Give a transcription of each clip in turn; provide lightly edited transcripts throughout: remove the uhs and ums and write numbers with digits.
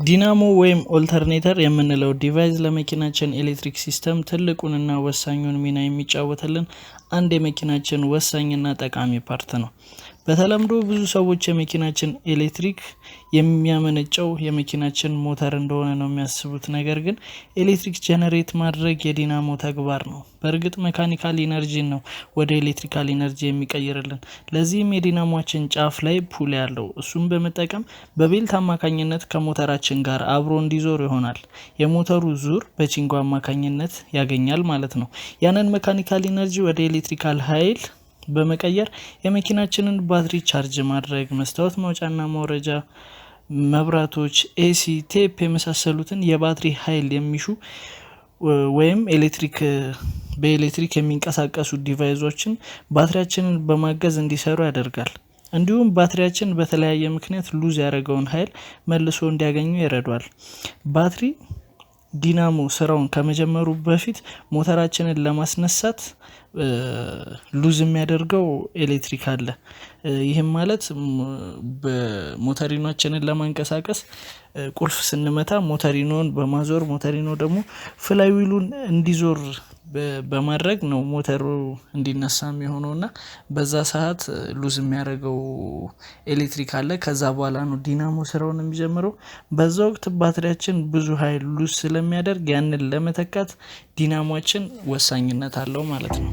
ዲናሞ ወይም ኦልተርኔተር የምንለው ዲቫይስ ለመኪናችን ኤሌክትሪክ ሲስተም ትልቁንና ወሳኙን ሚና የሚጫወትልን አንድ የመኪናችን ወሳኝና ጠቃሚ ፓርት ነው። በተለምዶ ብዙ ሰዎች የመኪናችን ኤሌክትሪክ የሚያመነጨው የመኪናችን ሞተር እንደሆነ ነው የሚያስቡት። ነገር ግን ኤሌክትሪክ ጀነሬት ማድረግ የዲናሞ ተግባር ነው። በእርግጥ ሜካኒካል ኢነርጂን ነው ወደ ኤሌክትሪካል ኢነርጂ የሚቀይርልን። ለዚህም የዲናሞችን ጫፍ ላይ ፑል ያለው እሱም በመጠቀም በቤልት አማካኝነት ከሞተራችን ጋር አብሮ እንዲዞር ይሆናል። የሞተሩ ዙር በቺንጎ አማካኝነት ያገኛል ማለት ነው። ያንን ሜካኒካል ኢነርጂ ወደ ኤሌክትሪካል ኃይል በመቀየር የመኪናችንን ባትሪ ቻርጅ ማድረግ፣ መስታወት ማውጫና ማውረጃ፣ መብራቶች፣ ኤሲ፣ ቴፕ የመሳሰሉትን የባትሪ ኃይል የሚሹ ወይም በኤሌክትሪክ የሚንቀሳቀሱ ዲቫይሶችን ባትሪያችንን በማገዝ እንዲሰሩ ያደርጋል። እንዲሁም ባትሪያችን በተለያየ ምክንያት ሉዝ ያደረገውን ኃይል መልሶ እንዲያገኙ ይረዷል። ባትሪ ዲናሞ ስራውን ከመጀመሩ በፊት ሞተራችንን ለማስነሳት ሉዝ የሚያደርገው ኤሌክትሪክ አለ። ይህም ማለት በሞተሪኖችንን ለማንቀሳቀስ ቁልፍ ስንመታ ሞተሪኖን በማዞር ሞተሪኖ ደግሞ ፍላይዊሉን እንዲዞር በማድረግ ነው ሞተሩ እንዲነሳ የሚሆነው እና በዛ ሰዓት ሉዝ የሚያደርገው ኤሌክትሪክ አለ። ከዛ በኋላ ነው ዲናሞ ስራውን የሚጀምረው። በዛ ወቅት ባትሪያችን ብዙ ኃይል ሉዝ ስለሚያደርግ ያንን ለመተካት ዲናሞችን ወሳኝነት አለው ማለት ነው።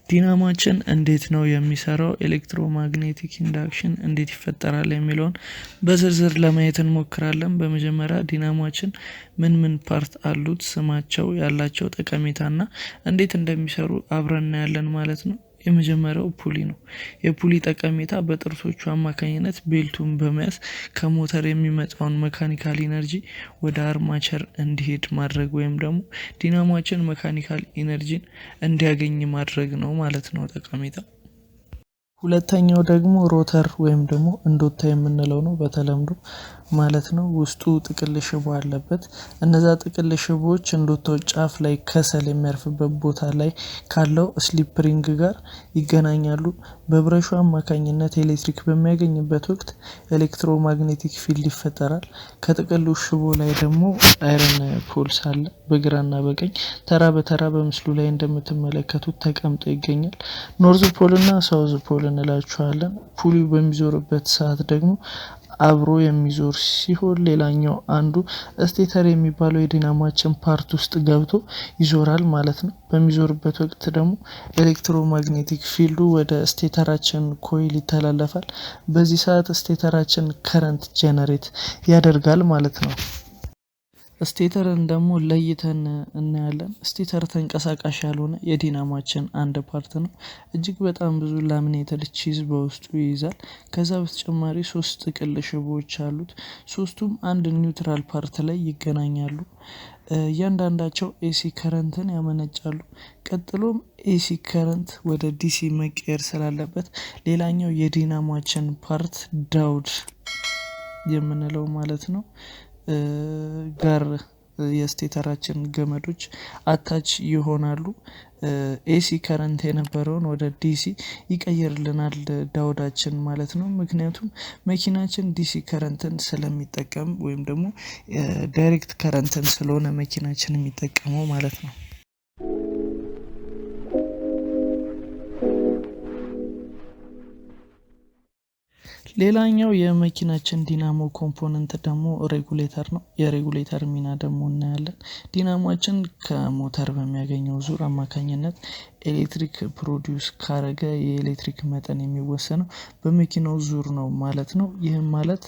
ዲናሞችን እንዴት ነው የሚሰራው፣ ኤሌክትሮማግኔቲክ ኢንዳክሽን እንዴት ይፈጠራል የሚለውን በዝርዝር ለማየት እንሞክራለን። በመጀመሪያ ዲናሞችን ምን ፓርት አሉት፣ ስማቸው፣ ያላቸው ጠቀሜታና እንዴት እንደሚሰሩ አብረን እናያለን ማለት ነው። የመጀመሪያው ፑሊ ነው። የፑሊ ጠቀሜታ በጥርሶቹ አማካኝነት ቤልቱን በመያዝ ከሞተር የሚመጣውን ሜካኒካል ኢነርጂ ወደ አርማቸር እንዲሄድ ማድረግ ወይም ደግሞ ዲናሞችን ሜካኒካል ኢነርጂን እንዲያገኝ ማድረግ ነው ማለት ነው ጠቀሜታ። ሁለተኛው ደግሞ ሮተር ወይም ደግሞ እንዶታ የምንለው ነው በተለምዶ ማለት ነው። ውስጡ ጥቅል ሽቦ አለበት። እነዛ ጥቅል ሽቦዎች እንዶታው ጫፍ ላይ ከሰል የሚያርፍበት ቦታ ላይ ካለው ስሊፕሪንግ ጋር ይገናኛሉ። በብረሹ አማካኝነት ኤሌክትሪክ በሚያገኝበት ወቅት ኤሌክትሮማግኔቲክ ፊልድ ይፈጠራል። ከጥቅሉ ሽቦ ላይ ደግሞ አይረን ፖልስ አለ። በግራና በቀኝ ተራ በተራ በምስሉ ላይ እንደምትመለከቱት ተቀምጦ ይገኛል። ኖርዝ ፖል እና ሳውዝ ፖል እንላቸዋለን። ፑሊው በሚዞርበት ሰዓት ደግሞ አብሮ የሚዞር ሲሆን ሌላኛው አንዱ ስቴተር የሚባለው የዲናሞችን ፓርት ውስጥ ገብቶ ይዞራል ማለት ነው። በሚዞርበት ወቅት ደግሞ ኤሌክትሮማግኔቲክ ፊልዱ ወደ ስቴተራችን ኮይል ይተላለፋል። በዚህ ሰዓት ስቴተራችን ከረንት ጀነሬት ያደርጋል ማለት ነው። ስቴተርን ደግሞ ለይተን እናያለን። ስቴተር ተንቀሳቃሽ ያልሆነ የዲናሞችን አንድ ፓርት ነው። እጅግ በጣም ብዙ ላሚኔትድ ቺዝ በውስጡ ይይዛል። ከዛ በተጨማሪ 3 ጥቅል ሽቦዎች አሉት። ሶስቱም አንድ ኒውትራል ፓርት ላይ ይገናኛሉ። እያንዳንዳቸው ኤሲ ከረንትን ያመነጫሉ። ቀጥሎም ኤሲ ከረንት ወደ ዲሲ መቀየር ስላለበት ሌላኛው የዲናሞችን ፓርት ዳውድ የምንለው ማለት ነው ጋር የስቴተራችን ገመዶች አታች ይሆናሉ። ኤሲ ከረንት የነበረውን ወደ ዲሲ ይቀይርልናል ዳውዳችን ማለት ነው። ምክንያቱም መኪናችን ዲሲ ከረንትን ስለሚጠቀም ወይም ደግሞ ዳይሬክት ከረንትን ስለሆነ መኪናችን የሚጠቀመው ማለት ነው። ሌላኛው የመኪናችን ዲናሞ ኮምፖነንት ደግሞ ሬጉሌተር ነው። የሬጉሌተር ሚና ደግሞ እናያለን። ዲናሞችን ከሞተር በሚያገኘው ዙር አማካኝነት ኤሌክትሪክ ፕሮዲውስ ካረገ የኤሌክትሪክ መጠን የሚወሰነው በመኪናው ዙር ነው ማለት ነው። ይህም ማለት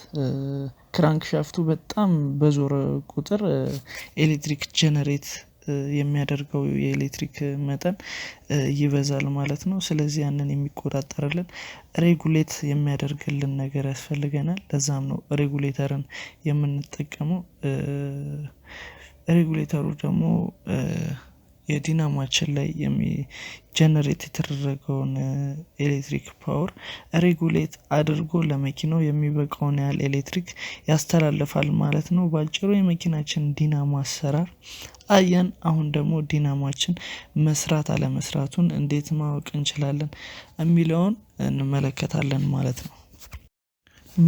ክራንክ ሻፍቱ በጣም በዞረ ቁጥር ኤሌክትሪክ ጀነሬት የሚያደርገው የኤሌክትሪክ መጠን ይበዛል ማለት ነው። ስለዚህ ያንን የሚቆጣጠርልን ሬጉሌት የሚያደርግልን ነገር ያስፈልገናል። ለዛም ነው ሬጉሌተርን የምንጠቀመው። ሬጉሌተሩ ደግሞ የዲናማችን ላይ ጀነሬት የተደረገውን ኤሌክትሪክ ፓወር ሬጉሌት አድርጎ ለመኪናው የሚበቃውን ያህል ኤሌክትሪክ ያስተላልፋል ማለት ነው። በአጭሩ የመኪናችን ዲናሞ አሰራር አየን። አሁን ደግሞ ዲናማችን መስራት አለመስራቱን እንዴት ማወቅ እንችላለን የሚለውን እንመለከታለን ማለት ነው።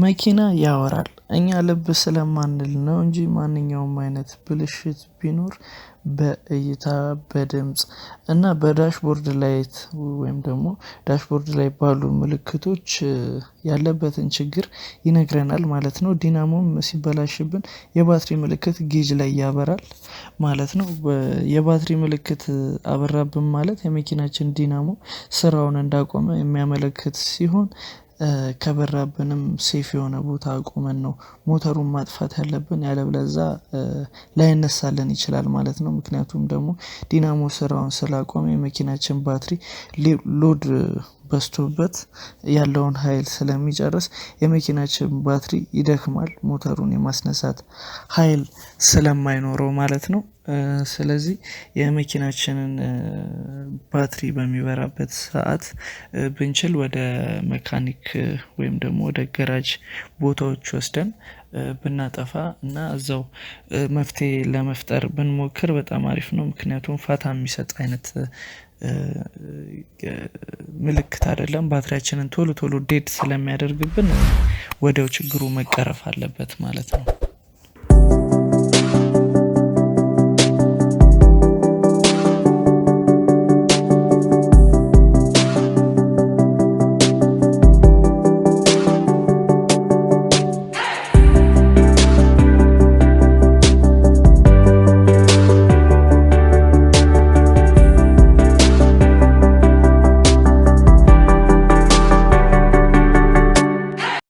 መኪና ያወራል፣ እኛ ልብ ስለማንል ነው እንጂ ማንኛውም አይነት ብልሽት ቢኖር በእይታ በድምጽ እና በዳሽቦርድ ላይት ወይም ደግሞ ዳሽቦርድ ላይ ባሉ ምልክቶች ያለበትን ችግር ይነግረናል ማለት ነው። ዲናሞም ሲበላሽብን የባትሪ ምልክት ጌጅ ላይ ያበራል ማለት ነው። የባትሪ ምልክት አበራብን ማለት የመኪናችን ዲናሞ ስራውን እንዳቆመ የሚያመለክት ሲሆን ከበራብንም ሴፍ የሆነ ቦታ አቁመን ነው ሞተሩን ማጥፋት ያለብን፣ ያለበለዛ ላይነሳልን ይችላል ማለት ነው። ምክንያቱም ደግሞ ዲናሞ ስራውን ስላቆመ የመኪናችን ባትሪ ሎድ በስቶበት ያለውን ኃይል ስለሚጨርስ የመኪናችን ባትሪ ይደክማል፣ ሞተሩን የማስነሳት ኃይል ስለማይኖረው ማለት ነው። ስለዚህ የመኪናችንን ባትሪ በሚበራበት ሰዓት ብንችል ወደ መካኒክ ወይም ደግሞ ወደ ገራጅ ቦታዎች ወስደን ብናጠፋ እና እዛው መፍትሄ ለመፍጠር ብንሞክር በጣም አሪፍ ነው። ምክንያቱም ፋታ የሚሰጥ አይነት ምልክት አይደለም። ባትሪያችንን ቶሎ ዴድ ስለሚያደርግብን ወዲያው ችግሩ መቀረፍ አለበት ማለት ነው።